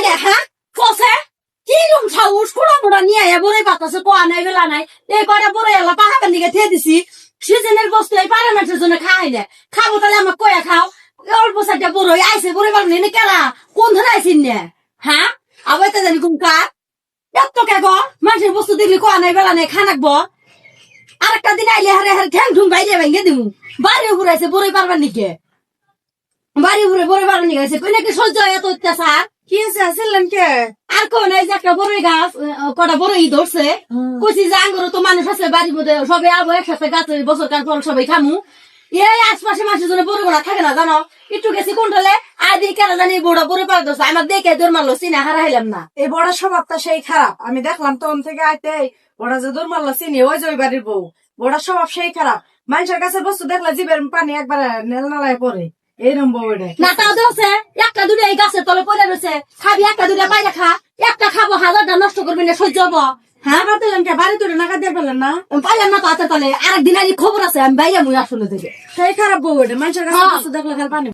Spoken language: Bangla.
লাগে হ্যাঁ ফসে কিরম সাহস কুড়া মুড়া নিয়ে বড়ই বাতাসে কোয়া নাই বেলা নাই এই কয়টা বড়ই এলা পাহাড়ের দিকে থিয়ে দিছি সিজনের বস্তু এই পার্লামেন্টের জন্য খাই না খাবো তাহলে আমার কয়া খাও অল্প সাইডটা বড়ই আইসে বড়ই পারবো না কেনা কোন ধরে আইসিন নে হ্যাঁ আবার তো জানি কোন কার এত কে গো মানুষের বস্তু দেখলি কোয়া নাই বেলা নাই খানাকবো আরেকটা দিন আইলে হারে হারে ঠ্যাং ঠুং বাইরে ভেঙে দিমু বাড়ি উপরে আইসে বড়ই পারবার নিকে বাড়ি উপরে বড়ই পারবার নিকে আইসে কই নাকি সহ্য এত অত্যাচার কি আসছিলেন কে আর কোন এই যে একটা বড়ই গাছ কটা বড়ই ধরছে কইছি যে আঙ্গুর তো মানুষ আছে বাড়ির মধ্যে সবাই আবো একসাথে গাছে বছর কাল ফল সবাই খামু এই আশপাশে মানুষের জন্য বড় বড় থাকে না জানো একটু গেছি কোনটালে আদি কেন জানি বড় বড় পাড় ধরছে আমার দেখে দৌড় মারলো চিনে হারাইলাম না এই বড় স্বভাবটা সেই খারাপ আমি দেখলাম তখন থেকে আইতে বড় যে দূর মারলো চিনি ওই যে ওই বাড়ির বউ বড় স্বভাব সেই খারাপ মানুষের কাছে বস্তু দেখলে জিবের পানি একবার নেল নালায় পরে এইরকম বউ এটা না তাও ধরছে একটা দুটো এই গাছের তলে পড়ে রয়েছে খাবি একটা দুটো বাইরে খা একটা খাবো হাজারটা নষ্ট করবি না সহ্য হবো হ্যাঁ দিলাম কে বাড়ি তুলে নাকা দিয়ে পেলেন না পাইলাম না তো তাহলে আরেকদিন আগে খবর আছে আমি বাইরে মুই আসলে থেকে সেই খারাপ বউ এটা মানুষের কাছে বস্তু দেখলে খালি পানি